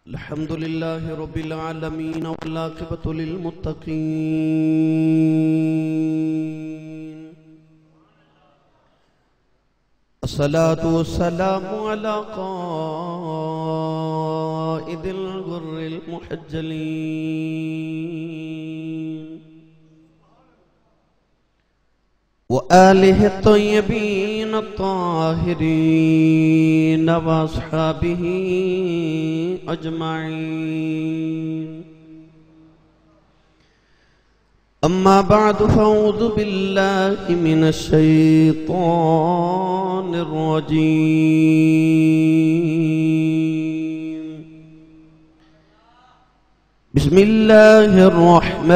الحمد لله رب العالمين والعاقبة للمتقين. الصلاة والسلام على قائد الغر المحجلين وآله الطيبين الطاهرين وأصحابه أجمعين. أما بعد فأعوذ بالله من الشيطان الرجيم. بسم الله الرحمن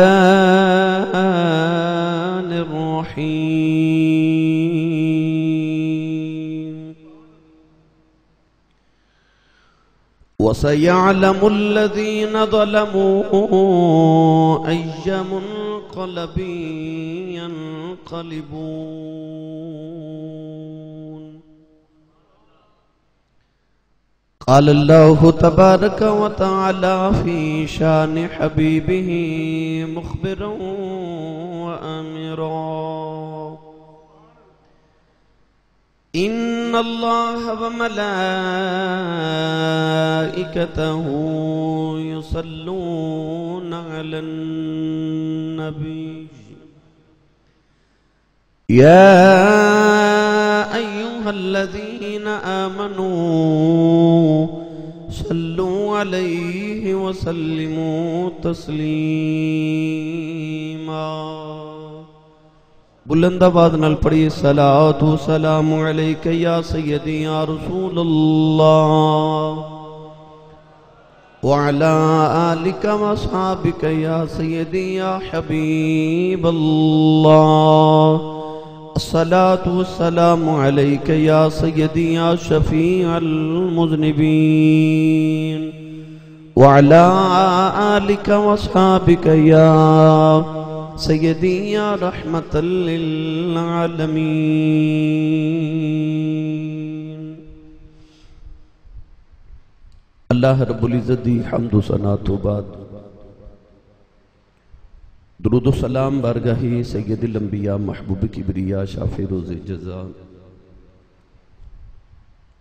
الرحيم. وسيعلم الذين ظلموا أي منقلب ينقلبون. قال الله تبارك وتعالى في شان حبيبه مخبرا وآمرا: إن الله وملائكته يصلون على النبي يا أيها الذين آمنوا صلوا عليه وسلموا تسلیما. بلند آواز نال پڑھیے: صلاۃ و سلام علیک یا سیدی یا رسول اللہ وعلی آلک و اصحابک یا سیدی یا حبیب اللہ. الصلاۃ والسلام علیک یا سیدی یا شفیع المذنبین وعلی آلک و اصحابک یا سیدی یا رحمت للعالمین. اللہ رب العزت دی حمد و ثنا تو بعد درود و سلام بارگاہی سید الانبیاء محبوب کبریا شافع روز جزا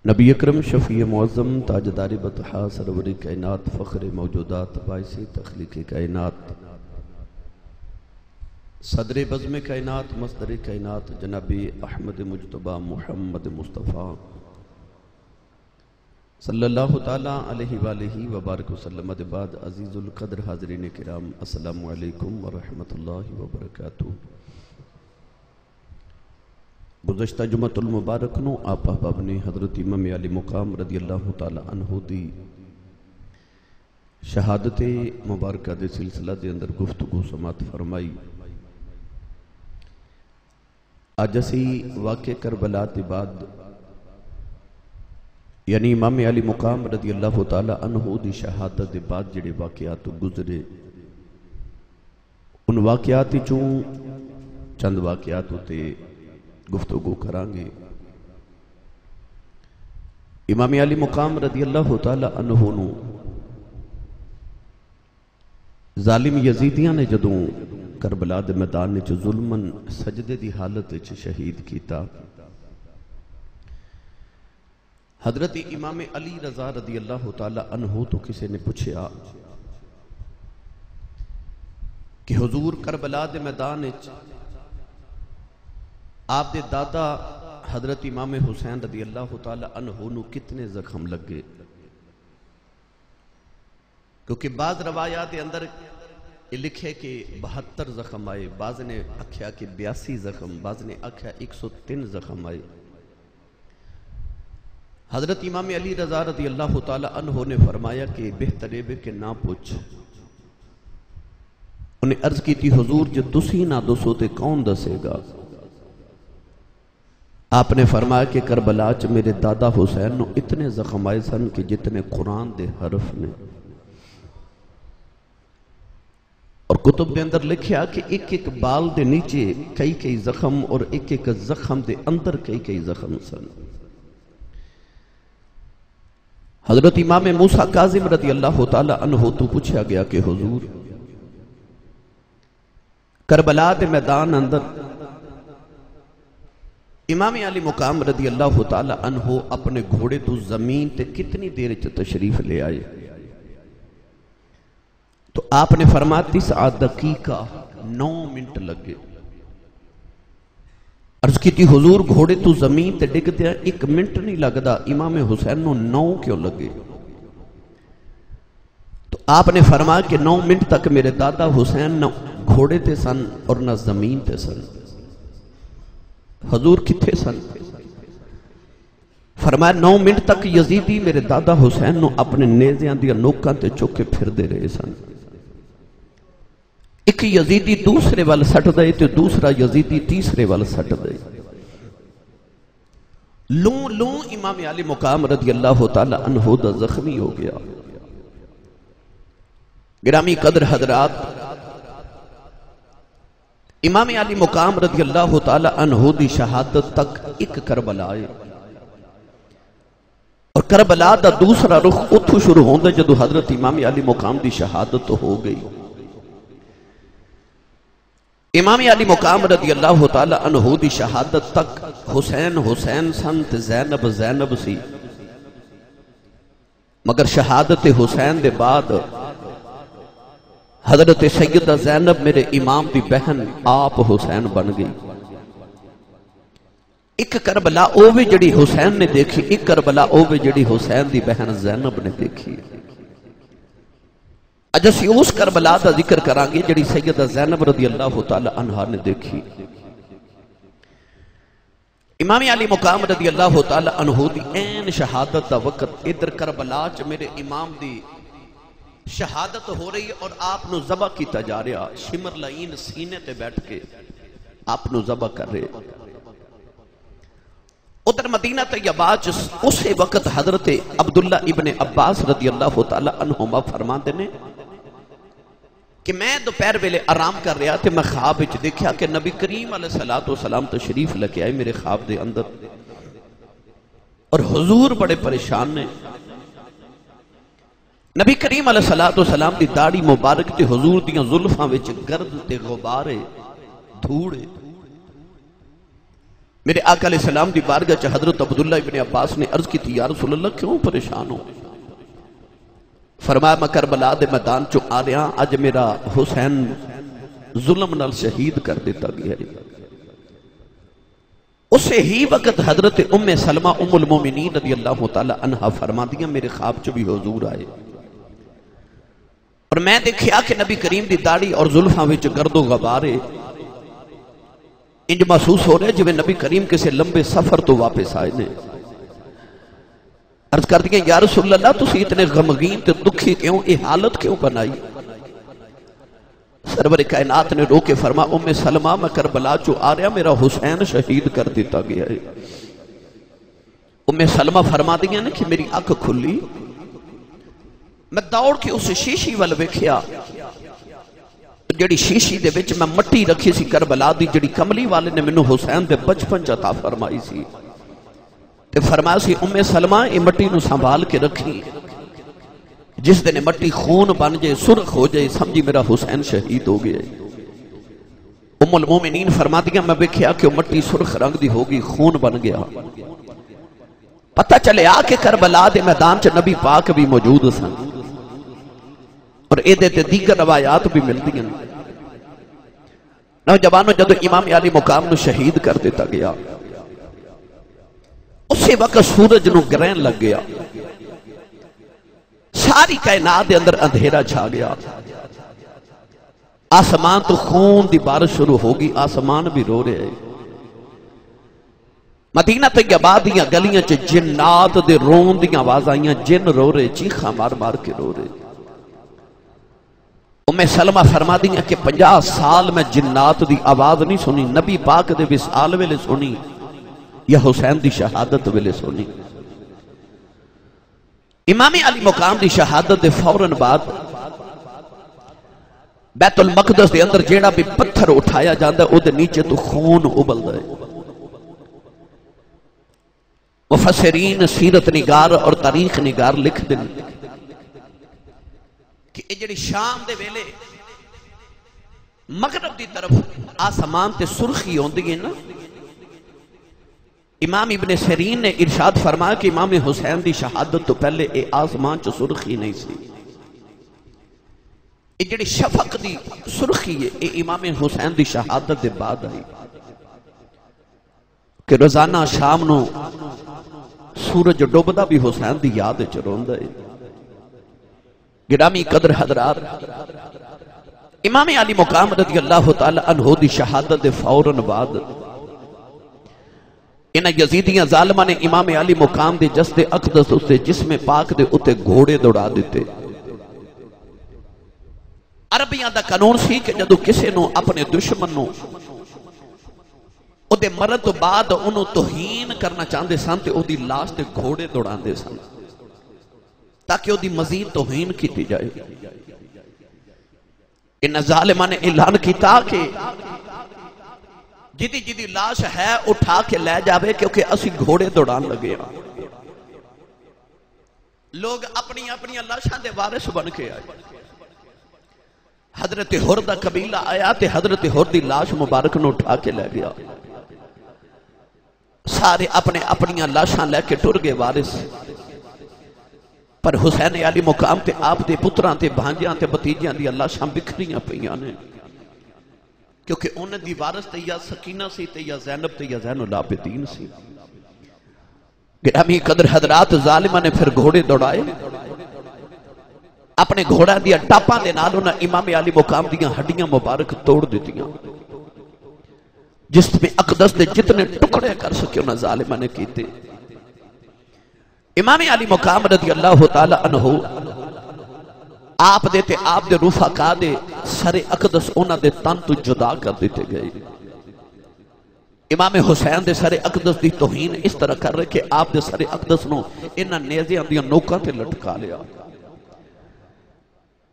نبی اکرم شفیع معظم تاجدار بطحا سرور کائنات فخر موجودات باعث تخلیق کائنات صدر بزم کائنات مصدر کائنات جناب احمد مجتبی محمد مصطفیٰ صلی اللہ تعالیٰ علیہ وآلہ وبارک وسلم. بعد عزیز القدر حاضرین کرام، السلام علیکم ورحمۃ اللہ وبرکاتہ. گزشتہ جمعۃ المبارک نو آپ احباب نے حضرت امام علی مقام رضی اللہ تعالیٰ عنہ دی شہادت مبارکہ دے سلسلہ دے اندر گفتگو سماعت فرمائی. آج اسی واقع کربلا دے بعد یعنی امام علی مقام رضی اللہ تعالیٰ عنہ دی شہادت دے بعد جڑے واقعات گزرے ان واقعات چوں چند واقعات ہوتے گفتگو کرانگے. امام علی مقام رضی اللہ تعالیٰ عنہ نو ظالم یزیدیاں نے جدوں کربلا دے میدان وچ ظلمن سجدے دی حالت وچ شہید کیتا. حضرت امام علی رضا رضی اللہ تعالی عنہ تو کسی نے پوچھا کہ حضور کربلا دے میدان وچ آپ دے دادا حضرت امام حسین رضی اللہ تعالی عنہ نو کتنے زخم لگے؟ کیونکہ بعض روایات دے اندر یہ لکھے کہ 72 زخم آئے، بعض نے آکھیا کہ 82 زخم، بعض نے آکھیا 103 زخم آئے. حضرت امام علی رضا رضی اللہ تعالی عنہ نے فرمایا کہ بہتر ہے کہ نہ پوچھ. انہیں عرض کی تھی حضور جو تسی نہ دسو تے کون دسے گا؟ آپ نے فرمایا کہ کربلا چ میرے دادا حسین نو اتنے زخم آئے سن کہ جتنے قرآن دے حرف نے. اور کتب دے اندر لکھیا کہ ایک ایک بال دے نیچے کئی کئی زخم اور ایک ایک زخم دے اندر کئی کئی زخم سن. حضرت امام موسیٰ کاظم رضی اللہ تعالی عنہ تو پوچھا گیا کہ حضور کربلا دے میدان اندر امام علی مقام رضی اللہ تعالی عنہ اپنے گھوڑے تو زمین تے کتنی دیر تشریف لے آئے؟ تو آپ نے فرمایا 9 دقیقہ 9 منٹ لگے۔ عرض کی تھی حضور گھوڑے تو زمین تے ڈگ دیا 1 منٹ نہیں لگدا، امام حسین نو 9 کیوں لگے؟ تو آپ نے فرمایا کہ 9 منٹ تک میرے دادا حسین نہ گھوڑے تے سن اور نہ زمین تے سن۔ حضور کتھے سن؟ فرمایا 9 منٹ تک یزیدی میرے دادا حسین نو اپنے نیزیاں دیا نوکاں تے چوکے پھر دے رہے سن۔ ایک یزیدی دوسرے وال سٹ دے تو دوسرا یزیدی تیسرے وال سٹ دے۔ لوں امام علی مقام رضی اللہ تعالی عنہ دا زخمی ہو گیا۔ گرامی قدر حضرات، امام علی مقام رضی اللہ تعالی عنہ دی شہادت تک ایک کربلا ہے، اور کربلا دا دوسرا رخ اتھو شروع ہوندے جدو حضرت امام علی مقام دی شہادت ہو گئی۔ امام علی مقام رضی اللہ تعالی عنہ دی شہادت تک حسین سن تے زینب سی، مگر شہادت حسین دے بعد حضرت سیدہ زینب میرے امام دی بہن آپ حسین بن گئی۔ ایک کربلا اووے جڑی حسین نے دیکھی، ایک کربلا اووے جڑی حسین دی بہن زینب نے دیکھی۔ اج اسی اس کربلا دا ذکر کریں گے جڑی سیدہ زینب رضی اللہ تعالی عنہا نے دیکھی۔ امام علی مقام رضی اللہ تعالی عنہ دی این شہادت دا وقت ادھر کربلا چ میرے امام دی شہادت ہو رہی ہے اور آپ نو ذبح کیتا جا رہا، شمر لعین سینے تے بیٹھ کے آپ نو ذبح کر رہے۔ ادھر مدینہ طیبہ اسی وقت حضرت عبداللہ ابن عباس رضی اللہ تعالی عنہما فرماندے نے کہ میں دوپہر ویلے آرام کر رہا تھے، میں خواب وچ دیکھا کہ نبی کریم علیہ السلام تشریف لے کے آئے میرے خواب دے اندر، اور حضور بڑے پریشان نے۔ نبی کریم علیہ السلام دی داڑھی مبارک تے حضور دیاں زلفاں وچ گرد تے غبارے دھوڑے۔ میرے آقا علیہ السلام دی بارگاہ چ حضرت عبداللہ ابن عباس نے عرض کی تھی یا رسول اللہ کیوں پریشان ہو؟ فرمایا میں کربلا دے میدان چوں آ رہا، اج میرا حسین ظلم نال شہید کر دیتا گیا ہے۔ اسے ہی وقت حضرت ام سلمہ ام المومنین رضی اللہ تعالی عنہا فرما دیا میرے خواب چ بھی حضور آئے، اور میں دیکھیا کہ نبی کریم دی داڑھی اور زلفاں وچ گرد و غبارے، انج محسوس ہو رہے جویں نبی کریم کسی لمبے سفر تو واپس آئے نے۔ عرض کر دیا یا رسول اللہ تسی اتنے غمگین تے دکھی کیوں، یہ حالت کیوں بنائی؟ سرور کائنات نے رو کے فرما ام سلمہ میں کربلا چو آ رہا میرا حسین شہید کر دیتا گیا ہے۔ ام سلمہ فرما دیا نے کہ میری آنکھ کھلی، میں دوڑ کے اس شیشی وال ویکھیا، جڑی شیشی دے وچ میں مٹی رکھی سی کربلا دی، جڑی کملی والے نے منو حسین دے بچپن عطا فرمائی سی، تے فرمایا سی ام سلمہ یہ مٹی نو سنبھال کے رکھی، جس دن مٹی خون بن جائے سرخ ہو جائے سمجھی میرا حسین شہید ہو گیا۔ ام المومنین فرما دیا میں ویکھیا کہ مٹی سرخ رنگ دی ہوگی، خون بن گیا۔ پتہ چلے آ کے کربلا دے میدان چ نبی پاک بھی موجود سن، اور ایدے تے دیگر روایات بھی ملتی ہیں۔ نوجوانوں جدو امام علی مقام نو شہید کر دیتا گیا، اسی وقت سورج نو گرہن لگ گیا، ساری کائنات دے اندر اندھیرا چھا گیا، آسمان تو خون دی بارش شروع ہوگی، آسمان بھی رو رہے ہیں۔ مدینہ طیبہ دیاں گلیاں چ جنات دے رون دیاں آواز آئیاں، جن رو رہے، چیخاں مار مار کے رو رہے۔ ام سلمہ فرما دیا کہ 50 سال میں جنات دی آواز نہیں سنی، نبی پاک دے وصال ویلے سنی یا حسین دی شہادت ویلے سنی۔ امام علی مقام دی شہادت دے فوراً بعد بیت المقدس دے اندر جیڑا بھی پتھر اٹھایا جاندہ او دے نیچے تو خون ابلدا ہے۔ مفسرین سیرت نگار اور تاریخ نگار لکھ دیں کہ یہ جڑی شام دے ویلے مغرب دی طرف آسمان تے سرخی ہوندی ہے نا، امام ابن سیرین نے ارشاد فرمایا کہ امام حسین دی شہادت تو پہلے اے آسمان چ سرخی نہیں سی، یہ جڑی شفق دی سرخی ہے اے امام حسین دی شہادت دے بعد آئی کہ روزانہ شام نو سورج ڈوبدا بھی حسین دی یاد وچ روندا ہے۔ گرامی قدر حضرات، امام علی مقام رضی اللہ تعالی عنہ دی شہادت دے فوراً بعد انہاں یزیدیاں ظالماں نے امام علی مقام دے جسد اقدس اسے جسم پاک دے اتے گھوڑے دوڑا دیتے۔ عربیاں دا قانون سی کہ جدو کسے نو اپنے دشمن نو او دے مرد تو بعد انہوں توہین کرنا چاہندے سن تے او دی لاش تے گھوڑے دوڑان دے سن تاکہ او دی مزید توہین کیتی جائے۔ ان ظالمان نے اعلان کیتا کہ جدی جدی لاش ہے اٹھا کے لے جاوے کیونکہ اسی گھوڑے دوڑان لگے ہیں۔ لوگ اپنی اپنی لاشاں دے وارث بن کے آئے۔ حضرت حر دا قبیلہ آیا تے حضرت حر دی لاش مبارک نو اٹھا کے لے گیا، سارے اپنے اپنی لاشاں لے کے ٹر گئے وارث، پر حسین علی مقام تے آپ دے پتران تے بھانجیاں تے بتیجیاں دی لاشاں بکھریاں پئیاں نے، کیونکہ انہیں دی وارث تے یا سکینہ سی تے یا زینب تے یا زین العابدین سی۔ گرامی قدر حضرات، ظالمہ نے پھر گھوڑے دوڑائے، اپنے گھوڑا دیا ٹاپاں دے نال انہاں امام علی مقام دیاں ہڈیاں مبارک توڑ دیتیاں، جس میں اقدس دے جتنے ٹکڑے کر سکے انہاں ظالمہ نے کیتے۔ امام علی مقام رضی اللہ تعالی عنہ آپ دیتے آپ دے رفقا دے سر اقدس انہاں دے تن تو جدا کر دیتے گئے۔ امام حسین دے سر اقدس دی توہین اس طرح کر رہے کہ آپ دے سر اقدس نو انہاں نیزیاں دیاں نوکاں تے لٹکا لیا۔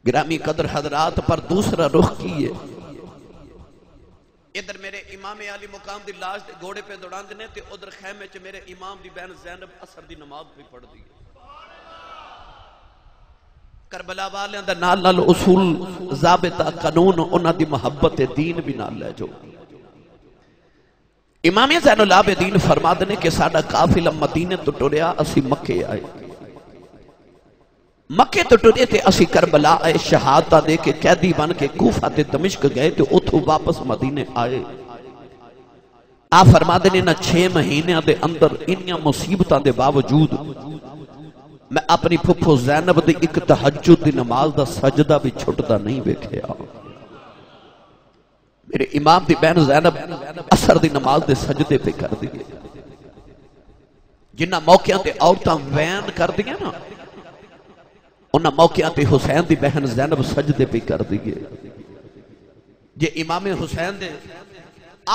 گرامی قدر حضرات، پر دوسرا رخ کیے ادھر میرے امام علی مقام دی لاش دے گھوڑے پہ دوڑان دینے تے ادھر خیمے چ میرے امام دی بہن زینب عصر دی نماز بھی پڑھ دی۔ کربلا والیاں دا نال نال اصول ضابطہ قانون انہاں دی محبت دین بھی نال لے جو۔ امام زین العابدین فرما دینے کہ ساڈا قافلہ مدینے تو ٹریا، اسی مکے آئے، مکے تو ٹرے تے اسی کربلا آئے، شہادتہ دے کے قیدی بن کے کوفہ تے دمشق گئے تے اتھو واپس مدینے آئے۔ آپ فرما دینے نا 6 مہینے دے اندر انیاں مصیبتاں دے باوجود میں اپنی پھپھو زینب دی ایک تہجد دی نماز دا سجدہ بھی چھٹدا نہیں ویکھیا۔ میرے امام دی بہن زینب عصر دی نماز دے سجدے پہ کر دیئے، جنہ موقعوں تے عورتاں وین کر دیئے نا، انہاں موقعوں تے حسین دی بہن زینب سجدے پہ کر دیئے۔ جے امام حسین دے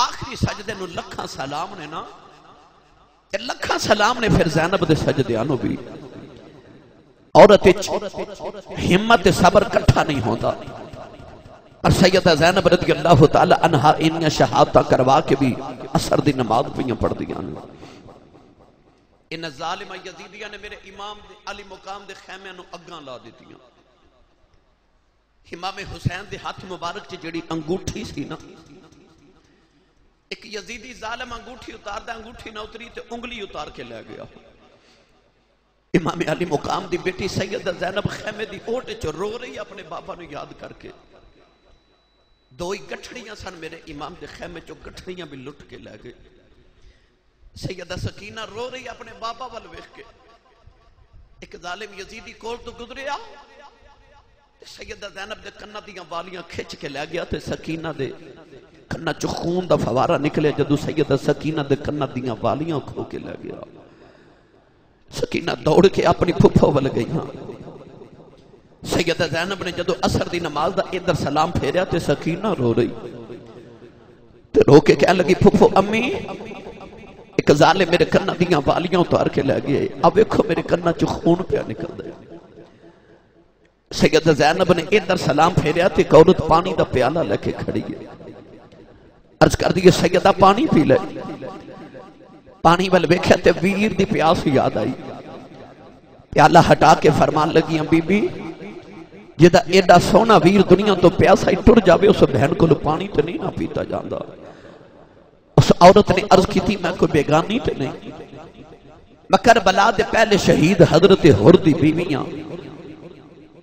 آخری سجدے نو لکھاں سلام نے نا، لکھاں سلام نے پھر زینب دے سجدے آنو بھی۔ عورت ہمت صبر کٹھا نہیں ہوتا، اور سیدہ زینب رضی اللہ تعالی عنہ انیاں شہادتہ کروا کے بھی عصر دی نماز پہ پڑھ دیاں۔ ان ظالمہ یزیدیہ نے میرے امام علی مقام دے خیمے نو اگاں لا دیتیاں۔ امام حسین دے ہاتھ مبارک چ جڑی انگوٹھی سی نا، ایک یزیدی ظالم انگوٹھی اتار دا، انگوٹھی نہ اتری تے انگلی اتار کے لے گیا۔ امام علی مقام دی بیٹی سیدہ زینب خیمے دی اوٹ چ رو رہی اپنے بابا نو یاد کر کے۔ دوئی گٹھڑیاں سن میرے امام دے خیمے چو، گٹھڑیاں بھی لٹ کے لے گئے۔ سیدہ سکینہ رو رہی اپنے بابا وال ویکھ کے۔ ایک ظالم یزیدی کول تو گزریا، سیدہ زینب دے کنہ دیاں والیاں کھچ کے لے گیا تے سکینہ دے کنہ چو خون دا فوارہ نکلے، جدو سیدہ سکینہ دے کنہ دیاں والیاں کھو کے لے گیا۔ سکینہ دوڑ کے اپنی پھپھو وال گئی ہاں۔ سیدہ زینب نے جدو عصر دی نماز دا ادھر سلام پھیریا تے سکینہ رو رہی تے رو کے کہنے لگی، پھپھو امی ایک ظالم میرے کنہ دیاں والیاں اتار کے لے گئے، اب ویکھو میرے کنہ چو خون پہ نکل دے۔ سیدہ زینب نے ادھر سلام پھیریا تے ایک عورت پانی دا پیالہ لے کے کھڑی ہے، عرض کر دیئے سیدہ پانی پی لے۔ پانی ول ویکھیا تے ویر دی پیاس یاد آئی، پیالہ ہٹا کے فرمان لگیاں بی بی جدا ایڈا سونا ویر دنیا تو پیاسا ہی ٹر جاوے اس بہن کو پانی تے نہیں نہ پیتا جاندا۔ اس عورت نے عرض کی تھی میں کوئی بیگانی تے نہیں، میں کربلا دے پہلے شہید حضرت حر دی بیویاں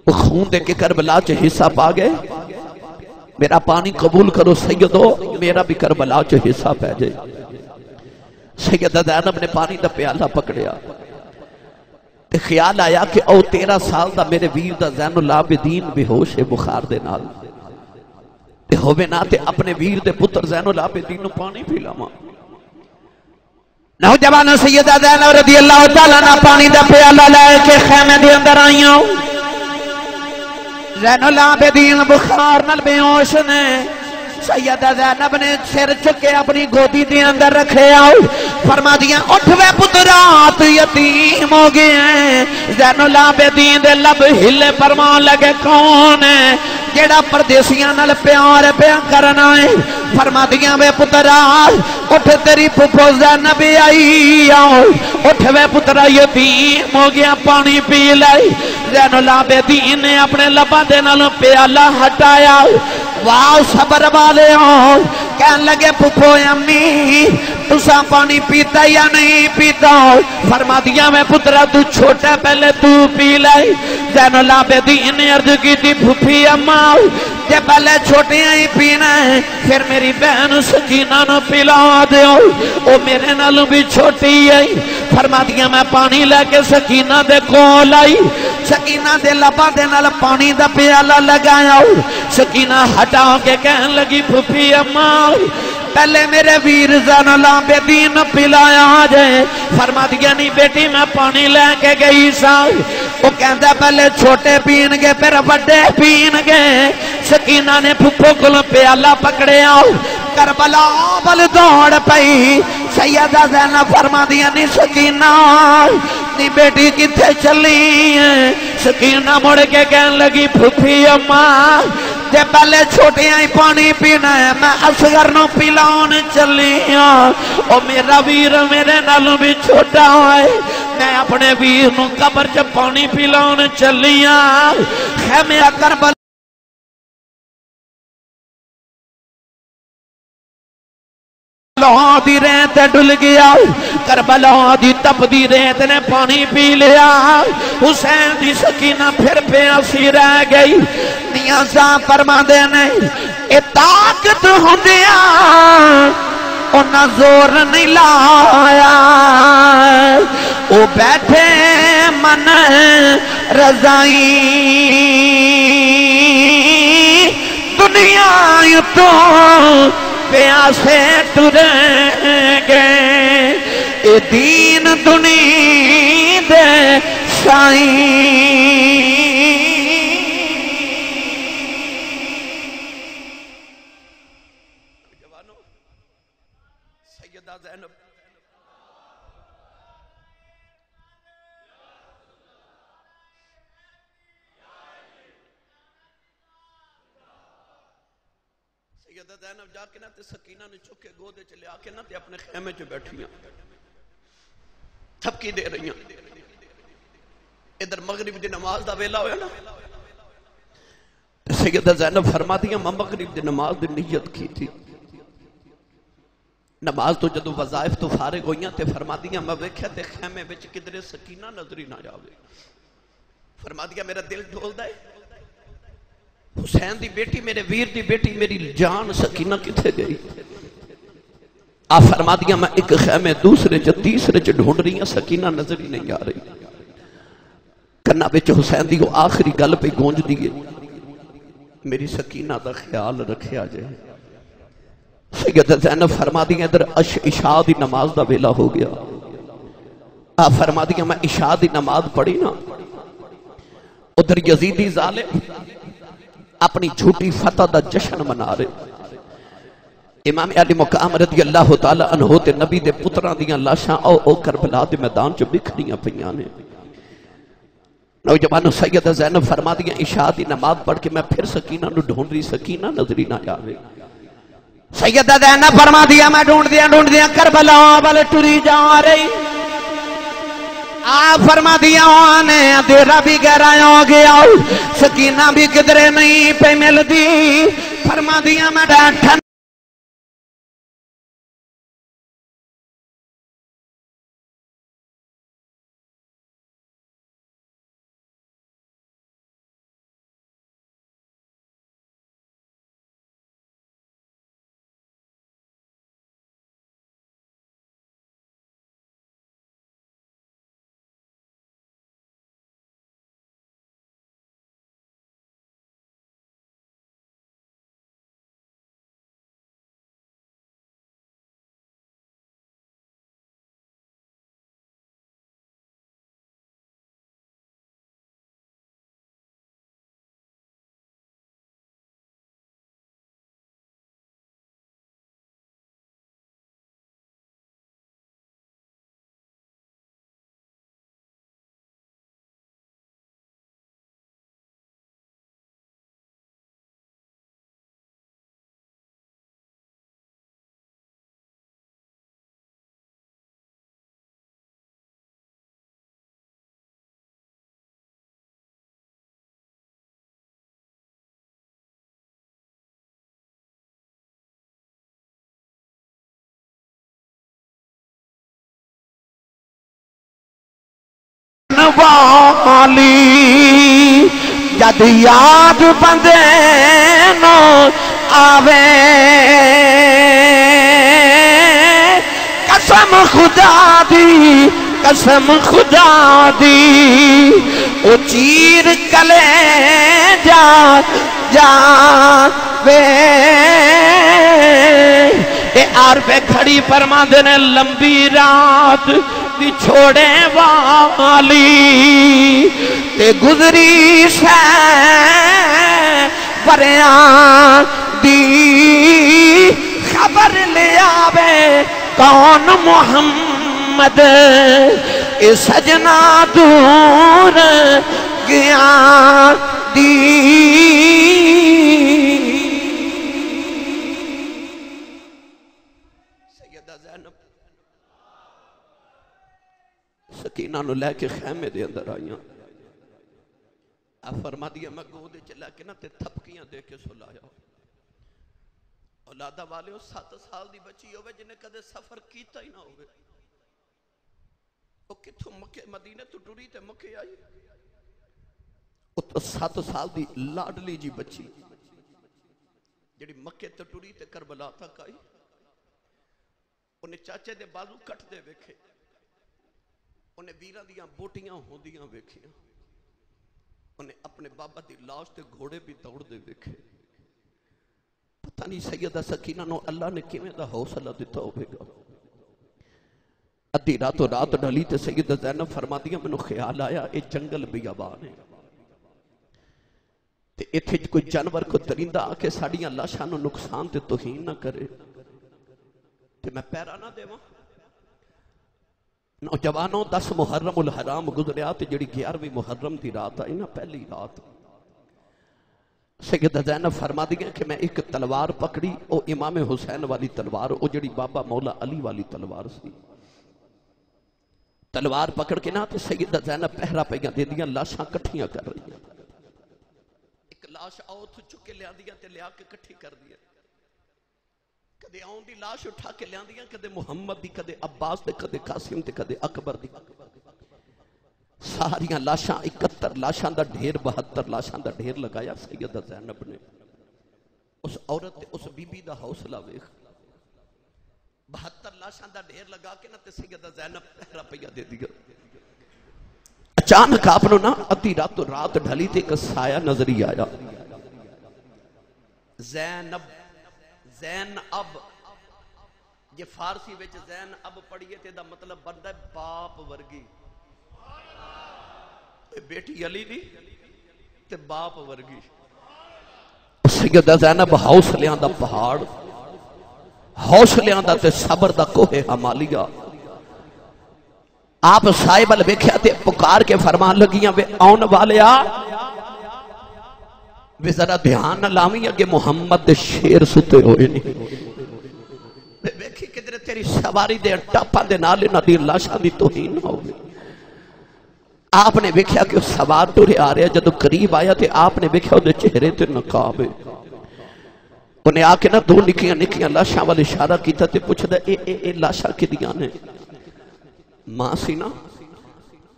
وہ خون دے کے کربلا چ حصہ پا گئے، میرا پانی قبول کرو سیدو، میرا بھی کربلا چ حصہ پہ جائے۔ سیدہ زینب نے پانی دا پیالہ پکڑیا تے خیال آیا کہ او 13 سال دا میرے ویر دا زین العابدین بے ہوش ہے بخار دے نال، تے ہووے نہ تے اپنے ویر دے پتر زین العابدین نو پانی پلاواں۔ نوجوان سیدہ زینب رضی اللہ تعالیٰ عنہ پانی دا پیالہ لے کے خیمے دے اندر آئیوں، زین العابدین بخار نال بے ہوش نے، سیدہ زینب نے سر چکے اپنی گودی دے اندر رکھے آؤ، فرما دیا اٹھ وے پترات یتیم ہو گئے ہیں۔ زین العابدین دے لب ہلے فرمان لگے کون ہے جیڑا پردیسیاں نال پیار پیا کرنا ہے؟ فرما دیا وے پترات اٹھ تیری پھپھو زینب آئی آؤ، اٹھ وے پترا یتیم ہو گیا پانی پی لائی۔ زین العابدین نے اپنے لبا دے نالوں پیالہ ہٹایا، واہ صبر والے ہوں، کہنے لگے پھپھو امی تسا پانی پیتا یا نہیں پیتا؟ فرما دیا میں پترا تو چھوٹا پہلے تو پی لائی۔ زین العابدین نے عرض کی تھی پھپھی اماں جے پہلے چھوٹے ہی پینا ہے پھر میری بہن سکینہ نو پلا دیو، او میرے نالوں بھی چھوٹی ہے۔ فرما دیا میں پانی لے کے سکینہ دے کول آئی، سکینہ دے لبا دے نال پانی دا پیالہ لگایا، سکینہ ہٹا کے کہن لگی پھپھی اماں پہلے میرے ویر زین العابدین پلایا جائے۔ فرما دیا نہیں بیٹی میں پانی لے کے گئی سا، وہ کہندا پہلے چھوٹے پین گے پھر بڑے پین گے۔ سکینہ نے پھپھو کو پیالہ پکڑیا، کربلا بل دوڑ پئی۔ سیدہ زینب فرما دیا نہیں سکینہ نہیں بیٹی کتھے چلی ہے؟ سکینہ مڑ کے کہن لگی پھپھی اماں جے پہلے چھوٹے ہی پانی پینا ہے میں اصغر نو پلاؤن چلی ہوں، او میرا ویر میرے نالوں بھی چھوٹا ہوئے، میں اپنے ویر نو قبر چ پانی پلاؤن چلی ہوں۔ خیمے کربلا دی ریت ڈل گیا، کربلا دی تپ دی ریت نے پانی پی لیا، حسین دی سکینہ پھر پیاسی رہ گئی۔ نیازاں فرما دے نہیں اے طاقت ہوندیا انہاں زور نہیں لایا، او بیٹھے من رضائی دنیا تو پیاسے ٹریں گے، اے دین دنی دے سائیں۔ سیدہ زینب سیدہ زینب جا کے نہ تے سکینہ نے چکے گودے چلے آ کے نہ تے اپنے خیمے چ بیٹھیاں تھپکی دے رہی ہیں۔ ادھر مغرب دی نماز دا ویلا ہویا نا، سیدہ زینب فرما دیا میں مغرب دی نماز دی نیت کی تھی، نماز تو جدو وظائف تو فارغ ہوئیاں تے فرما دیا میں ویکھیا تے خیمے وچ کدھر سکینہ نظری نہ جاوے۔ فرما دیا میرا دل ڈھول دے، حسین دی بیٹی میرے ویر دی بیٹی میری جان سکینہ کتھے گئی؟ آپ فرما دیا میں ایک خیمے دوسرے چ تیسرے چ ڈھونڈ رہی ہیں، سکینہ نظر ہی نہیں آ رہی۔ کنا بچ حسین دی وہ آخری گل پہ گونج دیئے میری سکینہ دا خیال رکھیا جائے۔ سیدہ زینب فرما دیا ادھر عشاء دی نماز دا ویلا ہو گیا، آپ فرما دیا میں عشاء دی نماز پڑھی نا، ادھر یزیدی ظالم اپنی جھوٹی فتح دا جشن منا رہے۔ امام علی مقام رضی اللہ تعالی عنہ تے نبی دے پتران دیاں لاشاں او کربلا دے میدان چ بکھریاں پیاں نے۔ نوجوانوں سیدہ زینب فرما دیا عشاء دی نماز پڑھ کے میں پھر سکینہ نو ڈھونڈ رہی، سکینہ نظری نہ جاوے۔ سیدہ زینب فرما دیا میں ڈھونڈ دیا کربلا والے ٹری جا رہی. آپ فرما دیا آنے اندھیرا بھی گہرا ہو گیا سکینہ بھی کدھرے نہیں پہ مل دی. فرما دیا میں ڈھن والی جد یاد بندے نو آوے قسم خدا دی او چیر کلے جاوے. اے آر پہ کھڑی فرما دینے لمبی رات دی چھوڑے والی تے گزری شے بریاں دی خبر لے آوے کون محمد اے سجنا دور گیا دی. سیدہ زینب سکینہ نو لے کے خیمے دے اندر آئیاں. آپ فرما دیا میں گودے چلا کے نا تے تھپکیاں دے کے سلایا. اولادہ والے ہو 7 سال دی بچی ہوئے جنہیں کدے سفر کیتا ہی نہ ہوئے. وہ کتھوں مکہ مدینے تو ٹوری تے مکہ آئی. وہ تو 7 سال دی لاڈلی جی بچی جڑی مکہ تے ٹوری تے کربلا تک آئی. انہیں چاچے دے بازو کٹ دے ویکھے, انہیں ویران دیاں بوٹیاں ہوں دیاں ویکھیاں, انہیں اپنے بابا دی لاش تے گھوڑے بھی دوڑ دے ویکھے. پتہ نہیں سیدہ سکینہ نو اللہ نے کیویں دا حوصلہ دیتا ہوئے گا. ادھی راتوں رات ڈھلی تے سیدہ زینب فرما دیا میں نو خیال آیا اے جنگل بیابان ہے تے ایتھے کوئی جانور کو درندہ آکے ساڑیاں لاشاں نو نقصان تے توہین نہ کرے تے میں پیرا نہ دے وہاں. نوجوانوں 10 محرم الحرام گزریا تے جڑی 11ویں محرم دی رات آئی نا پہلی رات. سیدہ زینب فرما دیا کہ میں ایک تلوار پکڑی او امام حسین والی تلوار او جڑی بابا مولا علی والی تلوار سی. تلوار پکڑ کے نا تے سیدہ زینب پہرا پہیاں دے دیا لاشاں کٹھیاں کر رہی ہیں. ایک لاش آؤت چکے لیا دیا تے لیا کے کٹھی کر دیا. کدے آؤں دی لاش اٹھا کے لیا دیا کدے محمد دی کدے عباس دے کدے قاسم دے کدے اکبر دی. ساریاں لاشاں 71 لاشاں دا ڈھیر 72 لاشاں دا ڈھیر لگایا. سیدہ زینب نے اس عورت اس بی بی دا حوصلہ ویکھ 72 لاشاں دا ڈھیر لگا کے نا تے سیدہ زینب پہرا پہیا دے دیا. اچانک آپ نو نا ادھی رات ڈھلی تے ایک سایہ نظری آیا. زینب یہ فارسی وچ زین اب پڑھیے تے دا مطلب بندا ہے باپ ورگی. بیٹی علی دی تے باپ ورگی. سیدہ زینب حوصلیاں دا پہاڑ, حوصلیاں دا تے صبر دا کوہ ہمالیہ. آپ صاحب ویکھیا تے پکار کے فرمان لگیاں وے آن والیا وے ذرا دھیان نہ لاویں اگے محمد دے شیر ستے ہوئے نہیں. تیری سواری دے ٹاپاں دے نال انہاں دی لاشاں دی توہین نہ ہوے۔ آپ نے ویکھیا کہ سوار ٹرے آ رہا، جدو قریب آیا تے آپ نے ویکھیا اودے چہرے تے نقاب ہے۔ انہیں آ کے نہ دو نکیاں نکیاں لاشاں والے اشارہ کیتا تے پوچھدا اے لاشاں کدیاں نے؟ ماں سی نا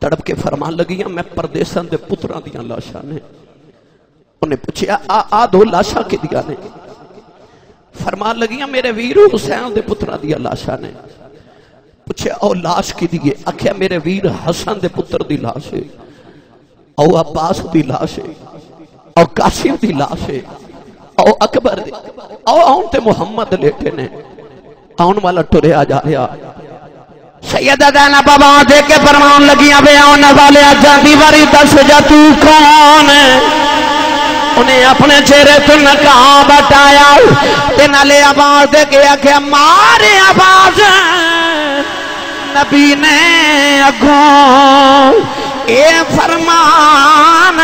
تڑپ کے فرمان لگیاں میں پردیساں دے پتراں دیاں لاشاں نے۔ انہیں پوچھیا آ دو لاشاں کدیاں نے؟ فرمان لگیاں میرے ویر حسین دے پتراں دیاں لاشاں نے۔ پوچھے او لاش کی دیئے؟ آکھیا میرے ویر حسن دے پتر دی لاش ہے، او عباس دی لاش ہے، او قاسم دی لاش ہے، او اکبر دی، او آن تے محمد لیٹے نے۔ آن والا ٹرے آ جا رہا، سیدہ زینب بابا دے کے فرمان لگیاں بے آن والے جاندی واری دس جا تو کون ہے؟ انہیں اپنے چہرے تو نقاب ہٹایا تے نالے آواز دے گیا کہ مارے آواز نبی نے اگوں اے فرمان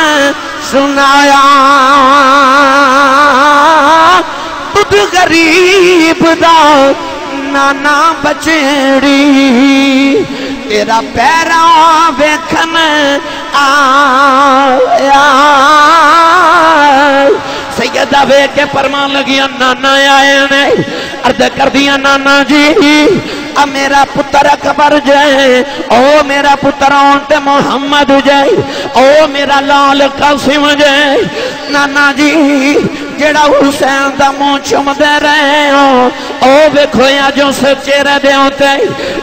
سنایا، بدھ غریب دا نانا بچڑی تیرا پیراں ویکھن آیا۔ سیدہ وے کے فرمان لگیاں نانا آئے نے، عرض کر دیا نانا جی میرا پتر اکبر جائے، او میرا پتر اونٹ محمد جائے، او میرا لال قاسم جائے۔ نانا جی جڑا حسین دا منہ چم دے رہے ہو، او ویکھو یا جو سچیرے دے ہوتے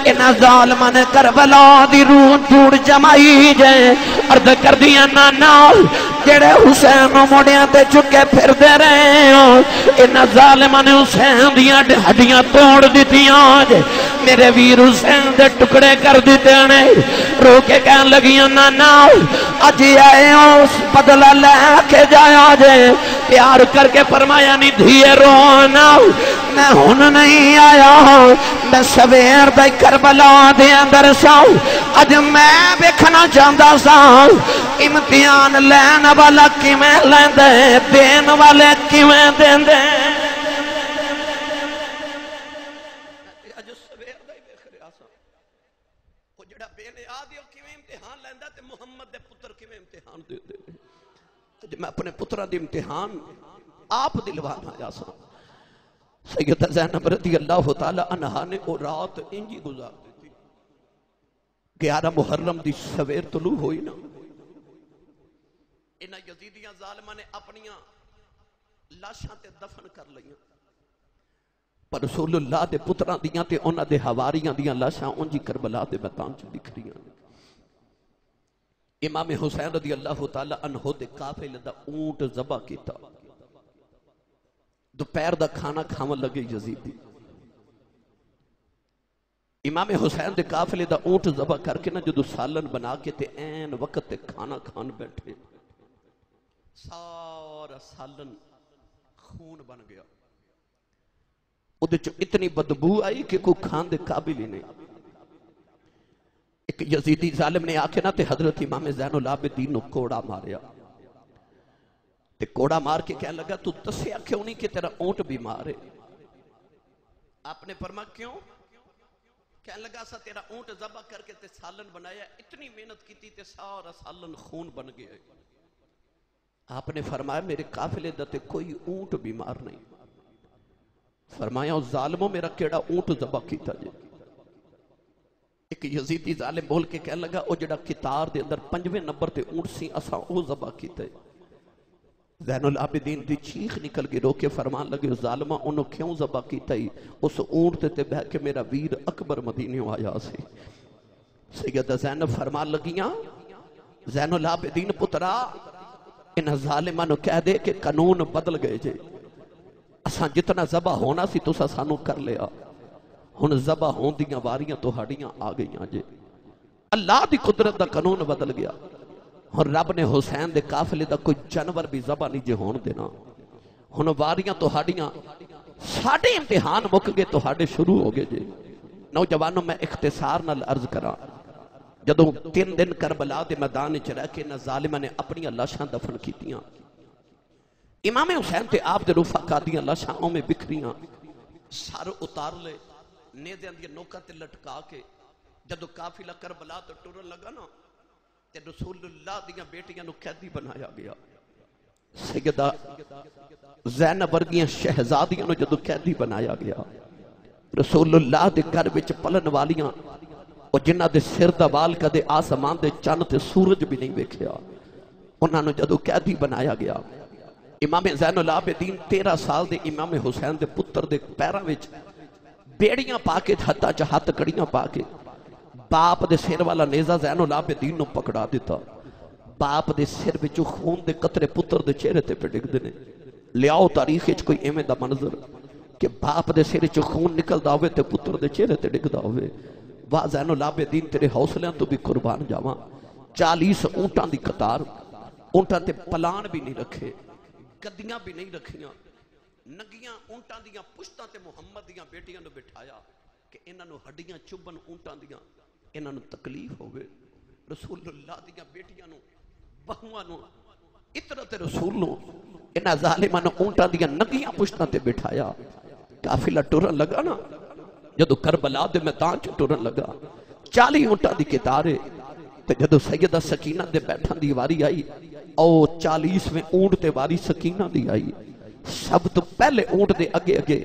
انہاں ظالماں نے کربلا دی روح ٹوڑ جمائی جائے۔ عرض کر دیا نانا جڑے حسین موڑیاں تے چکے پھر دے رہے ہو، انہاں ظالماں نے حسین دیاں ہڈیاں توڑ دیتیاں جائے، میرے ویر حسین دے ٹکڑے کر دیتے ہیں۔ رو کے کہن لگیاں نانا اج آئے ہو بدلہ لے کے جایا جائے، پیار کر کے فرمایا نہیں دھیے رونا، میں ہن نہیں آیا میں سویر دے کربلا دے اندر ساؤ، اج میں بیکھنا چاہتا سا امتحان لین والا کیویں لیندے دین والے کیویں دیندے۔ میں اپنے پترہ دی امتحان آپ دلوانا آیا سا۔ سیدہ زینب رضی اللہ تعالی عنہ نے وہ رات انجی گزار دی تھی، 11 محرم دی سویر طلوع ہوئی نا، انہاں یزیدیاں ظالمہ نے اپنیاں لاشاں تے دفن کر لئیاں، پر رسول اللہ دے پترہ دیاں تے انہاں دے حواریاں دیاں لاشاں انجی کربلا دے میدان چ دکھ رہی ہیں۔ امام حسین رضی اللہ تعالی عنہ دے قافلے دا اونٹ ذبح کیتا، دوپہر دا کھانا کھاون لگے یزیدی۔ امام حسین دے قافلے دا اونٹ ذبح کر کے نہ جدو سالن بنا کے تے این وقت تے کھانا کھان بیٹھے، سارا سالن خون بن گیا، اودے چو اتنی بدبو آئی کہ کوئی کھان دے قابل ہی نہیں۔ ایک یزیدی ظالم نے آکے نا تے حضرت امام زین العابدین نو کوڑا ماریا، تے کوڑا مار کے کہنے لگا تو دسیا کیوں نہیں کہ تیرا اونٹ بیمار ہے؟ آپ نے فرمایا کیوں؟ کہنے لگا سا تیرا اونٹ ذبح کر کے تے سالن بنایا، اتنی محنت کی تھی تے سارا سالن خون بن گیا۔ آپ نے فرمایا میرے قافلے دا تے کوئی اونٹ بیمار نہیں۔ فرمایا او ظالموں میرا کیڑا اونٹ ذبح کیتا جائے۔ ایک یزیدی ظالم بول کے کہنے لگا او جڑا کتار دے اندر 5ویں نمبر تے اونٹ سی اساں او ذبح کیتا ہے۔ زین العابدین دی چیخ نکل کے رو کے فرمان لگے ظالمہ انہوں کیوں ذبح کیتا ہی؟ اس اونٹ تے بہ کے میرا ویر اکبر مدینیوں آیا سی۔ سیدہ زینب فرمان لگیاں زین العابدین پترا انہاں ظالمہ نو کہہ دے کہ قانون بدل گئے جے، اساں جتنا ذبح ہونا سی تو سانو کر لیا، ہن ذبح ہون دیاں واریاں تو ہڈیاں آ گئیاں جے۔ اللہ دی قدرت دا قانون بدل گیا، اور رب نے حسین دے قافلے دا کوئی جانور بھی ذبح نہیں جے ہون دینا، ہن واریاں تو ہڈیاں ساڑھے امتحان مک گئے تو ہڈے شروع ہو گئے جے۔ نوجوانوں میں اختصار نال عرض کرا، جدوں 3 دن کربلا دے میدان وچ رہ کے نہ ظالماں نے اپنی لاشاں دفن کیتیاں، امام حسین تے آپ دے رفقا دیاں لاشاں میں بکھریاں، سر اتار لے، نیزیاں دی نوکاں تے لٹکا کے جدو قافلہ کربلا تو ٹرن لگا نا تے رسول اللہ دیاں بیٹیاں نو قیدی بنایا گیا. سیدہ زینب ورگیاں شہزادیاں نو جدو قیدی بنایا گیا. رسول اللہ دے گھر وچ پلن والیاں او جنہاں دے سر دا وال کدے آسمان دے چند تے سورج بھی نہیں ویکھیا انہاں نو جدو قیدی بنایا گیا. امام زین العابدین 13 سال دے امام حسین دے پتر دے پیراں وچ بیڑیاں پا کے ہتھاں چ ہتھ کڑیاں پا کے باپ دے سر والا نیزہ زین العابدین نو پکڑا دیتا. باپ دے سر وچوں خون دے قطرے پتر دے چہرے تے پہ ڈگدے نے. لیاؤ تاریخ وچ کوئی ایویں دا منظر کہ باپ دے سر وچوں خون نکلدا ہوئے تے پتر دے چہرے تے ڈگدا ہوئے. واہ زین العابدین تیرے حوصلیاں تو بھی قربان جاواں. 40 اونٹاں دی قطار، اونٹاں تے پلان بھی نہیں رکھے، گدیاں بھی نہیں رکھیاں، نگیاں اونٹاں دیاں پشتاں تے محمد دیاں بیٹیاں نو بٹھایا کہ انہاں نو ہڈیاں چبن اونٹاں دیاں، انہاں نو تکلیف ہوئے. رسول اللہ دیاں بیٹیاں نو بہواں نو اطرت رسول نو انہاں ظالماں نو اونٹاں دیاں نگیاں پشتاں تے بٹھایا. قافلہ ٹرن لگا نا جدو کربلا دے میدان چ ٹرن لگا 40 اونٹاں دی قطارے تے جدو سیدہ سکینہ دے بیٹھن دی واری آئی او 40ویں اونٹ تے واری سکینہ دی آئی. سب تو پہلے اونٹ دے اگے اگے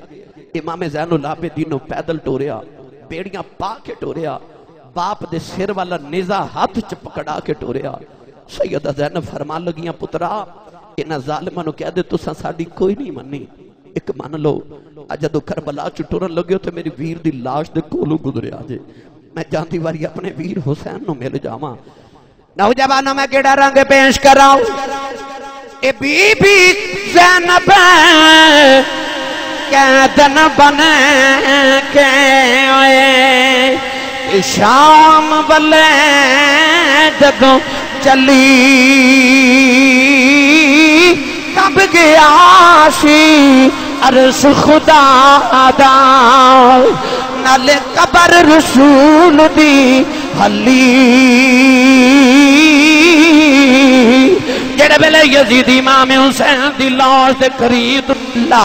امام زین العابدین نو پیدل ٹوریا، بیڑیاں پا کے ٹوریا، باپ دے سر والا نیزہ ہاتھ چ پکڑا کے ٹوریا. سیدہ زینب فرمان لگیاں پترا انہاں ظالماں نو کہہ دے تساں ساڈی کوئی نہیں مننی، ایک من لو. جدو کربلا چ ٹرن لگے تے میری ویر دی لاش دے کولوں گزریا جے، میں جاندی واری اپنے ویر حسین نو مل جاواں. نوجوانوں میں کیڑا رنگ پیش کراؤں، اے بی بی زینب قیدن بنے کے آئے شام والے جدوں چلی کب گیا سی عرش خدا دا نال قبر رسول دی حلی جڑے ویلے یزید امام حسین دی لاش دے قریب اللہ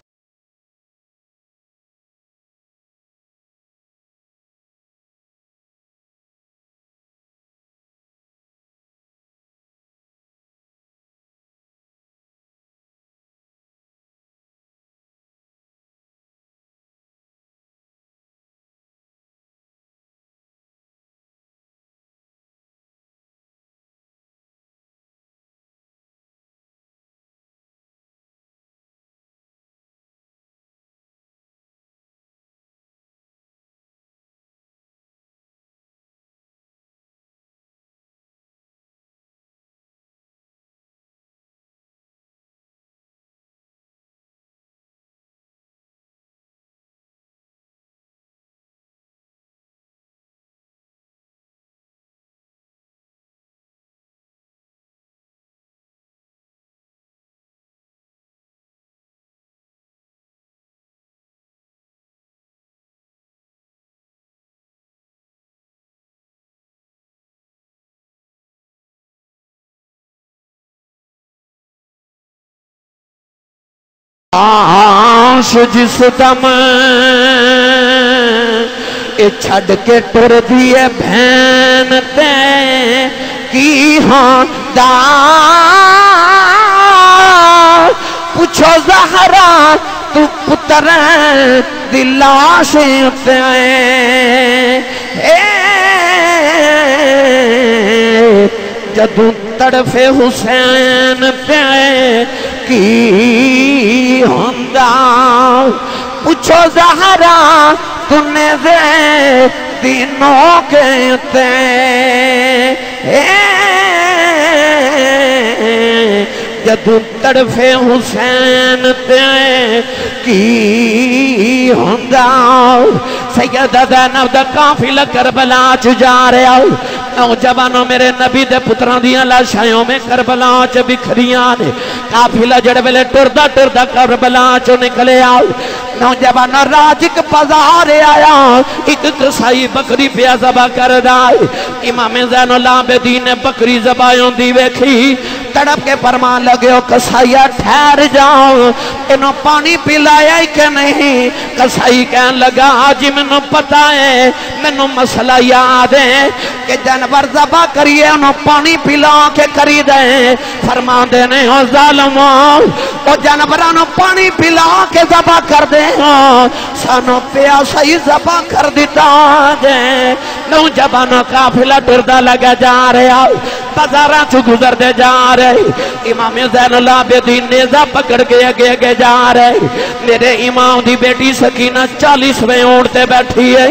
آش جس دم اے چھڑ کے ٹر دیئے بھین تے کی ہاں دار پوچھو زہرا تو پتر دلاشیں تے جدو طرف حسین پہ کی ہوندہ پوچھو زہرا تُنے دے دینوں کے تے جدو طرف حسین پہ کی ہوندہ سیدہ زینب دا قافلہ کربلا چ جا رہا نوجوانوں میرے نبی دے پتران دیاں لاشائیوں میں کربلا چ بکھریاں نے قافلہ جڑے ویلے ٹردا ٹردا کربلا چ نکلے آؤ نوجوانوں راج ایک بازار آیا ایک قصائی بکری پیا ذبح کر دائے امام زین العابدین نے بکری ذبح ہوندی ویکھی تڑپ کے فرمان لگے ہو کسائیا ٹھہر جاؤ انہوں پانی پلایا ہی کہ نہیں کسائی کہنے لگا آج منو پتا ہے منو مسئلہ یاد ہے کہ جانور ذبح کریے انہوں پانی پلا کے کری دیں فرمان دینے ہو ظالموں وہ جانورانوں پانی پلا کے ذبح کر دیں سانو پیاسا ہی ذبح کر دیتا جائیں نوجوانوں قافلہ ٹردہ لگا جا رہے بازاراں سے گزر دے جا رہے امام زین العابدین نیزہ پکڑ کے اگے جا رہے میرے امام دی بیٹی سکینہ 40ویں اونٹتے بیٹھی ہے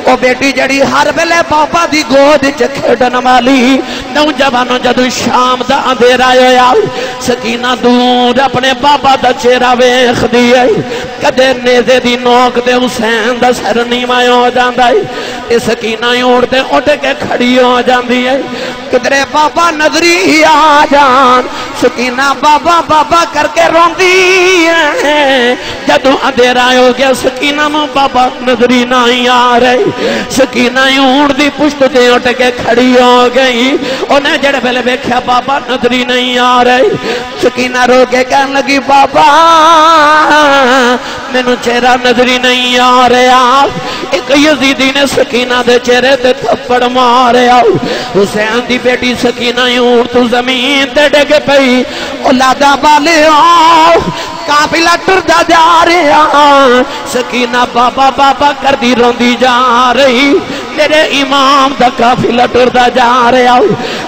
وہ بیٹی جڑی ہر ویلے بابا دی گود چ کھیڈن والی نوجوانوں جدو شام دا اندھیرا ہویا سکینہ دور اپنے بابا دا چہرہ ویکھ دی ہے کدے نیزے دی نوک دے حسین دا سر نیواں ہو جاندا ہے تے سکینہ اونٹتے اٹھ کے کھڑی ہو جاندی ہے کدرے بابا نظری ہی آ جان سکینہ بابا بابا کر کے روندی ہے جدو اندھیرا ہو گیا سکینہ مو بابا نظری نہ ہی آ رہی سکینہ اونٹ دی پشت دے اٹھ کے کھڑی ہو گئی انہیں جڑے پہلے بیکھیا بابا نظری نہیں آ رہی سکینہ رو کے کہنے لگی بابا مینوں چہرہ نظری نہیں آ رہا ایک یزیدی نے سکینہ دے چہرے تے تھپڑ مارے حسین دی بیٹی سکینہ اونٹ تو زمین تے ڈگ پئی اولاداں والے قافلہ ٹردا جا رہا سکینہ بابا بابا کر دی روندی جا رہی میرے امام دا قافلہ ٹردا جا رہا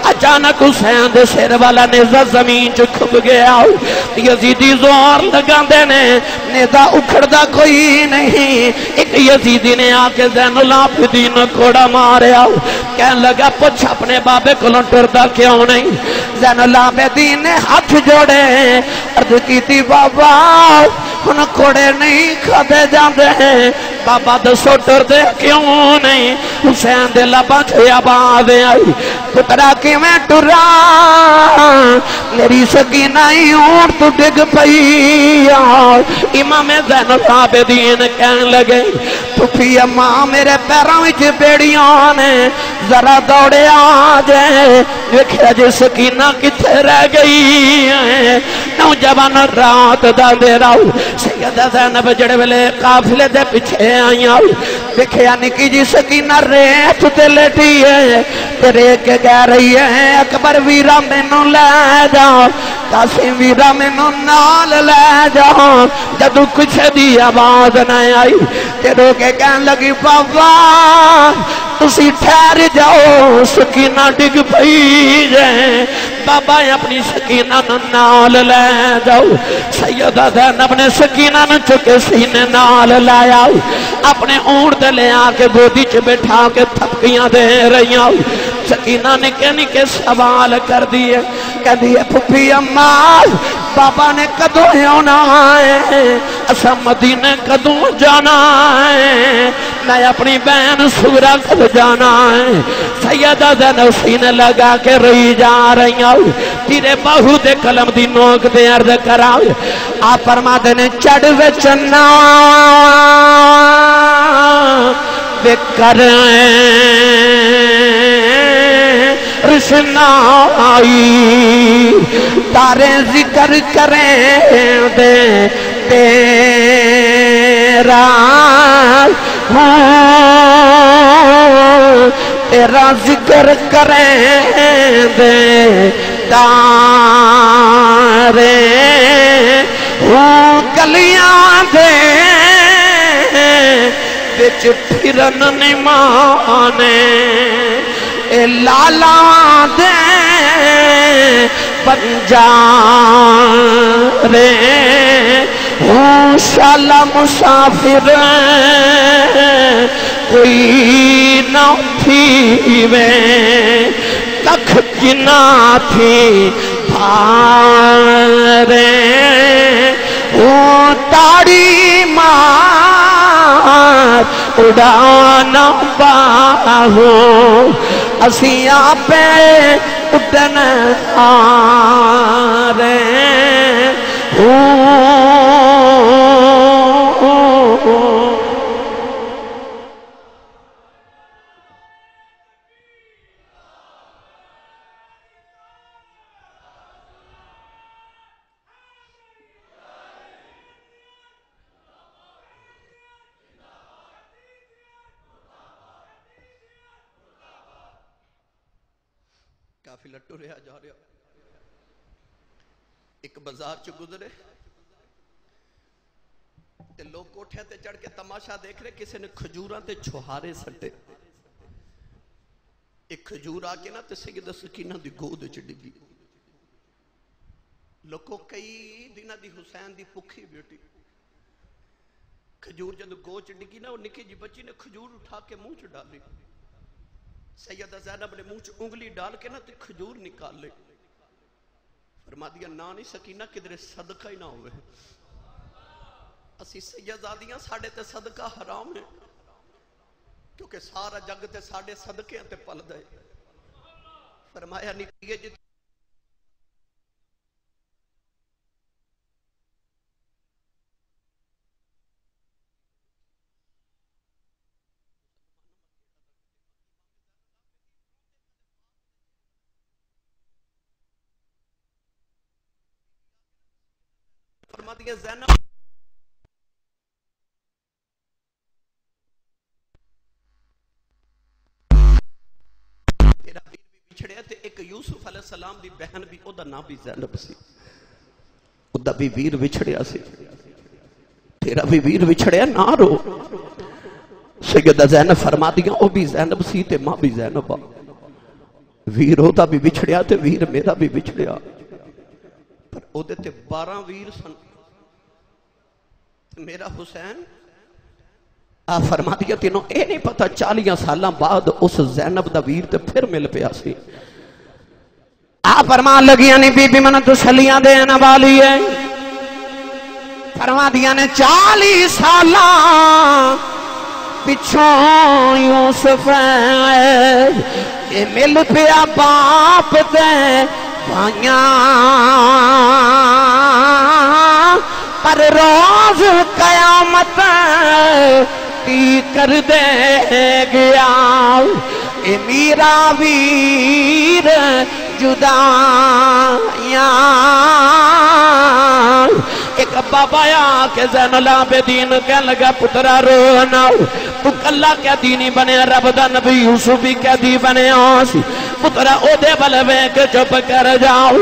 اچانک حسین دے سر والا نیزہ زمین چ کھب گیا یزیدی زور لگا دینے نیزہ اکھڑدا کوئی نہیں ایک یزیدی نے آ کے زین العابدین کوڑا ماریا کہنے لگا پوچھ اپنے بابے کو ٹردا کیوں نہیں زین العابدین نے ہاتھ جوڑے عرض کی تھی بابا ان کوڑے نہیں کھدے جاندے ہیں بابا دسو ٹردے کیوں نہیں حسین دے لباں چھے آباد آئی پترا کی میں ٹرا میری سکینہ ہی اونٹ تو ڈگ پئی امام زین العابدین کہنے لگے پھوپھی اماں میرے پیراں وچ بیڑیاں نے ذرا دوڑے آ جائے دیکھا جی سکینہ کتھے رہ گئی ہے نوجوان رات دا اندھیرا سیدہ زینب جڑے ویلے قافلے دے پیچھے آئیاں دیکھیا نکی جی سکینہ ریت تے لیٹی ہے تیرے کے کہہ رہی ہے اکبر ویرا مینوں لے جاؤ قاسم ویرا مینوں نال لے جاؤ جدو کچھ دی آواز نہ آئی تیرے کے کہنے لگی بابا تسی ٹھہر جاؤ سکینہ ڈگ پئی جائے بابا اپنی سکینہ نال لے جاؤ سیدہ زینب نے سکینہ چکے سینے نال لے آؤ اپنے اونٹ دے لے آ کے گودی چ بٹھا کے تھپکیاں دے رہی آؤ سکینہ نے کہنی کے سوال کر دیئے کہہ دیئے پھوپھی اماں بابا نے کدوں ہونا ہے اسا مدینے کدوں جانا ہے میں اپنی بہن سورہ کب جانا ہے سیدہ زینب سینے لگا کے رہی جا رہی ہوں تیرے بہو دے قلم دی نوک دے عرض کراؤ آپ فرما دینے چڑھ وے چنا بے کریں رشنائی تارے ذکر کریں دے تیرا تیرا ذکر کریں دے تارے گلیاں دے بچ پھرن نمانے اے لالا دے بنجارے ہوں شالا مسافر کوئی نہ تھی وے ککھ جنا تھی بھارے ہوں تاڑی مار اڑانا باہو اسی آپے اڈن آرے قافلہ ٹریا جا رہا، ایک بازار چ گزرے تے لوگ کوٹھے تے چڑھ کے تماشا دیکھ رہے، کسی نے کھجوراں تے چھہارے سٹے، ایک کھجور آ کے نا تے سیدہ سکینہ دی گود وچ ڈگی، لوگوں کئی دنہ دی حسین دی پکھی بیٹی کھجور جب گود وچ ڈگی نا، وہ نکی جی بچی نے کھجور اٹھا کے منہ چ ڈالی، سیدہ زینب نے منہ چ انگلی ڈال کے نا تے کھجور نکال لے، فرما دیا نا نہیں سکینہ کدھر صدقہ ہی نہ ہوئے، اسی سیدزادیاں ساڑھے تے صدقہ حرام ہے، کیونکہ سارا جگ تے ساڑھے صدقے تے پل دے، فرمایا نکلیے جی فرما دیا زینب تیرا ویر بھی بچھڑیا تے ایک یوسف علیہ السلام دی بہن بھی او دا نام بھی زینب سی، او دا بھی ویر بچھڑیا سی، تیرا بھی ویر بچھڑیا نہ رو، سیدہ زینب فرما دیا او بھی زینب سی تے ماں بھی زینب آ، ویر او دا بھی بچھڑیا تے ویر میرا بھی بچھڑیا، پر او دے تے 12 ویر سن، میرا حسین فرما دیا تینوں اے نہیں پتا 40 سالاں بعد اس زینب دا ویر تے پھر مل پیا سی، فرما لگیا نہیں بی بی من تسلیاں دینا والی ہے، فرما دیا نے 40 سالاں پچھوں یوسف ہے، یہ مل پیا باپ دے بھائیاں، پر روز قیامت کی کر دے گیا، اے میرا ویر جدائیاں، ایک بابا آ کے زین العابدین کہنے لگا پترا رونا، تو کلا کیا دینی بنے رب دا نبی یوسف بھی کیا دی بنے آسی، پترا او دے بلوے کے چپ کر جاؤ،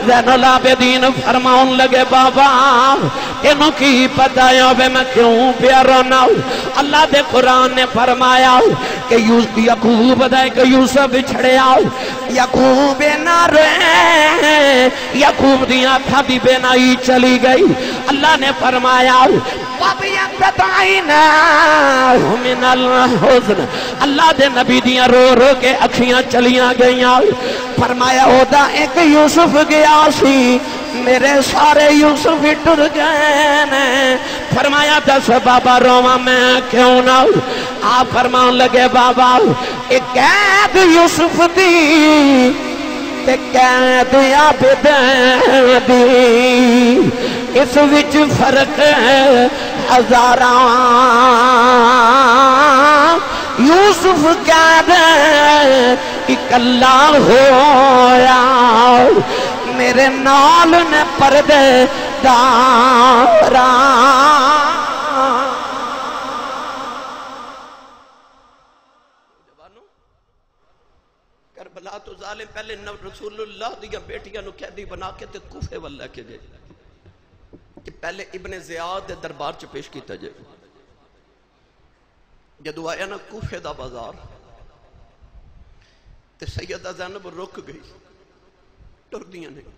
زین العابدین فرماؤن لگے بابا انہوں کی پتہ ہے میں کیوں پیا رونا، اللہ دے قرآن نے فرمایا کہ یعقوب دے کہ یوسف بچھڑے آؤ، یعقوب نہ رہے، یعقوب دی آنکھاں دی بینائی چلی گئی، اللہ نے فرمایا وَبِيَضَّتْ عَيْنَاهُ مِنَ الْحُزْنِ، اللہ دے نبی دیاں رو رو کے اکھیاں چلیاں گئیاں، فرمایا ہوتا ایک یوسف گیا سی، میرے سارے یوسف ٹر گئے نے، فرمایا دس بابا رواں میں کیوں نہ، آپ فرمان لگے بابا ایک قید یوسف دی تے قید عابد دی، اس وچ فرق ہزاراں، یوسف قید اکلا ہویا، میرے نال نے پردے داراں، کربلا تو ظالم پہلے رسول اللہ دیا بیٹیاں نو قیدی بنا کے تے کوفے وال لے کے گئے کہ پہلے ابن زیاد دے دربار چ پیش کیتا جائے، جدو آیا نا کوفے دا بازار تے سیدہ زینب رک گئی، ٹر دیاں نہیں،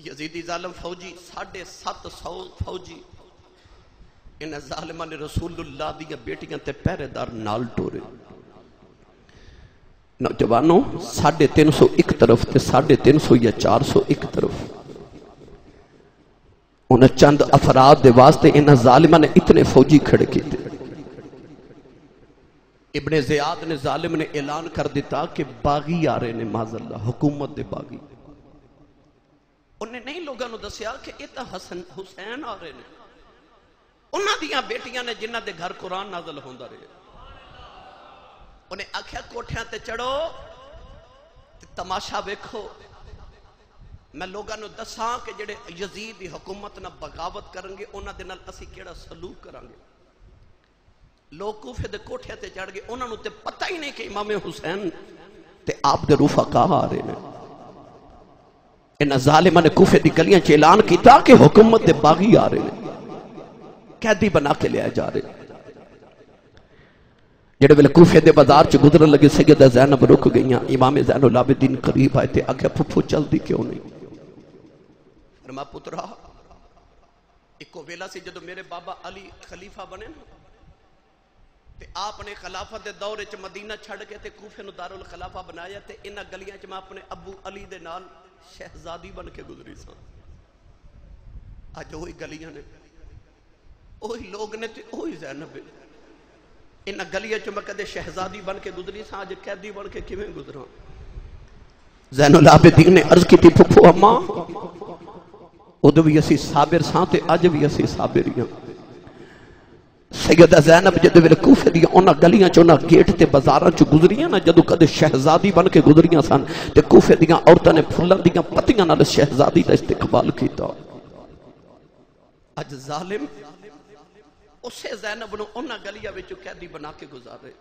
یزیدی ظالم فوجی 750 فوجی انہیں ظالمہ نے رسول اللہ دیا بیٹیاں تے پہرے دار نال ٹورے، نوجوانوں 350 ایک طرف تے 350 یا 400 ایک طرف، انہیں چند افراد دے واسطے انہیں ظالمہ نے اتنے فوجی کھڑے کیتے، ابن زیاد نے ظالم نے اعلان کر دیتا کہ باغی آ رہے نے، معاذ اللہ حکومت دے باغی، انہیں نہیں لوگاں نو دسیا کہ ایتا حسین آ رہے نے، انہاں دیاں بیٹیاں نے جنہ دے گھر قرآن نازل ہوندا رہے، انہیں آکھیا کوٹھیاں تے چڑھو تے تماشا ویکھو، میں لوگاں نو دساں کہ جڑے یزید دی حکومت نہ بغاوت کرنگے انہاں دے نال اسی کیڑا سلوک کرانگے، لوگ کوفے دے کوٹھے تے چڑھ گئے، انہاں نو تے پتہ ہی نہیں کہ امام حسین تے آپ دے رفقا آ رہے ہیں. انہاں ظالماں نے کوفے دی گلیاں چ اعلان کیتا کہ حکومت دے باغی آ رہے ہیں، قیدی بنا کے لے جا رہے. جڑے ویلے کوفے دے بازار چ گزرن لگے سیدہ زینب رک گئیاں. امام زین العابدین قریب آئے تے آگے پھپھو چلدی کیوں نہیں؟ فرما پترا ایک ویلا سی جدو میرے بابا علی خلیفہ بنے نا تے آپ نے خلافت دے دور وچ مدینہ چھڑ کے تے کوفے نو دارالخلافہ بنایا تے انہاں گلیاں چ میں اپنے ابو علی دے نال شہزادی بن کے گزری سا. اج وہی گلیاں نے، وہی لوگ نے تے وہی زینب. انہاں گلیاں چ میں کدے شہزادی بن کے گزری سا، اج قیدی بن کے کیویں گزراں؟ زین العابدین نے عرض کی تھی پھپھو اماں ادو بھی اسی صابر ساں تے اج بھی اسی صابر ہاں. سیدہ زینب جدو ویلے کوفے دی انہاں گلیاں چ انہاں گیٹ تے بازاراں چ گزریاں نا، جدو کدے شہزادی بن کے گزریاں سن تے کوفے دیاں عورتاں نے پھلاں دیاں پتیاں نال شہزادی دا استقبال کیتا. اج ظالم اسے زینب نو انہاں گلیاں وچ قیدی بنا کے گزارے.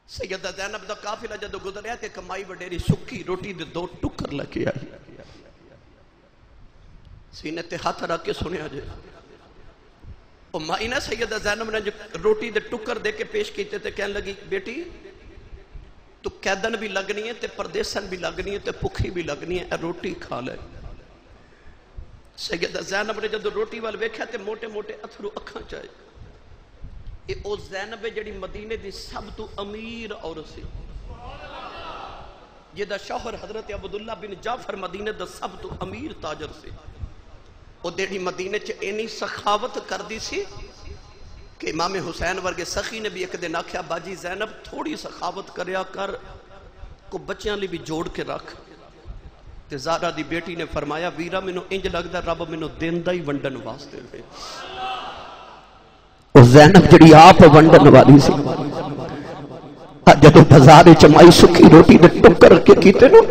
سیدہ زینب دا قافلہ جدو گزریا تے کمائی وڈیری سکی روٹی دے 2 ٹکر لے کے آئی. سینے تے ہاتھ رکھ کے سنیا جے او مائی نے سیدہ زینب نے روٹی دے ٹکر دے کے پیش کیتے تے کہنے لگی بیٹی تو قیدن بھی لگنی ہے تے پردیسن بھی لگنی ہے تے بھکھی بھی لگنی ہے، اے روٹی کھا لے. سیدہ زینب نے جدو روٹی وال ویکھیا تے موٹے موٹے اتھرو اکھاں چائے. اے او زینب جڑی مدینے دی سب تو امیر عورت سی، جدا شوہر حضرت عبداللہ بن جعفر مدینے دا سب تو امیر تاجر سی. او دیڑی مدینے چ اینی سخاوت کر دی سی کہ امام حسین ورگے سخی نے بھی ایک دن آکھیا باجی زینب تھوڑی سخاوت کریا کر، کو بچیاں لی بھی جوڑ کے رکھ. تے زہرا دی بیٹی نے فرمایا ویرا مینوں انج لگدا رب مینوں دیندا ہی ونڈن واسطے وے. او زینب جڑی آپ ونڈن والی سی، جدو بازار وچ مائی سکی روٹی دے ٹکر کے کیتے نا،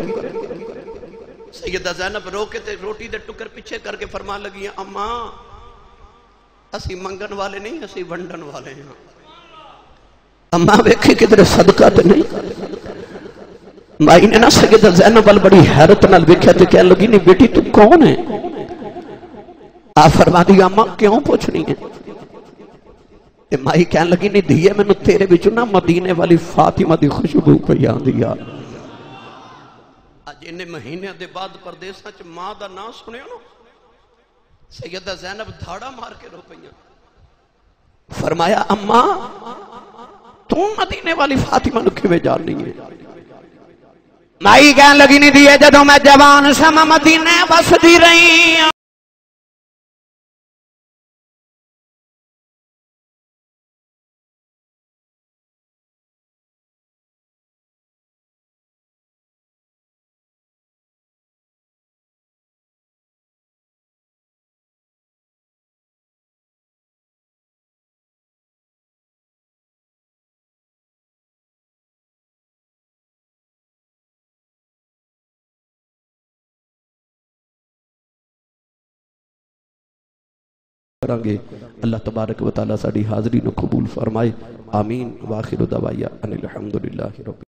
سیدہ زینب رو کے تے روٹی دے ٹکر پیچھے کر کے فرمان لگی ہیں اماں اسی منگن والے نہیں اسی ونڈن والے ہیں. اماں ویکھی کدھر صدقہ تے نہیں. مائی نے نا سیدہ زینب وال بڑی حیرت نال ویکھیا تے کہنے لگی نہیں بیٹی تو کون ہے؟ آپ فرما دی اماں کیوں پوچھنی ہے؟ تے مائی کہنے لگی نہیں دھیے مینوں تیرے وچوں نا مدینے والی فاطمہ دی خوشبو پئی آندی آ. اج انہیں مہینے دے بعد پردیساں چ ماں دا نام سنیا نا، سیدہ زینب دھاڑا مار کے رو پئیاں. فرمایا اماں تو مدینے والی فاطمہ نو کیویں جاننی ہے؟ مائی کہن لگی نہیں دیے جدوں میں جوان سا میں مدینے بسدی رہی ہوں. کرانگے. اللہ تبارک و تعالی ساڈی حاضری نو قبول فرمائے. آمین. وآخر دعوانا ان الحمدللہ رب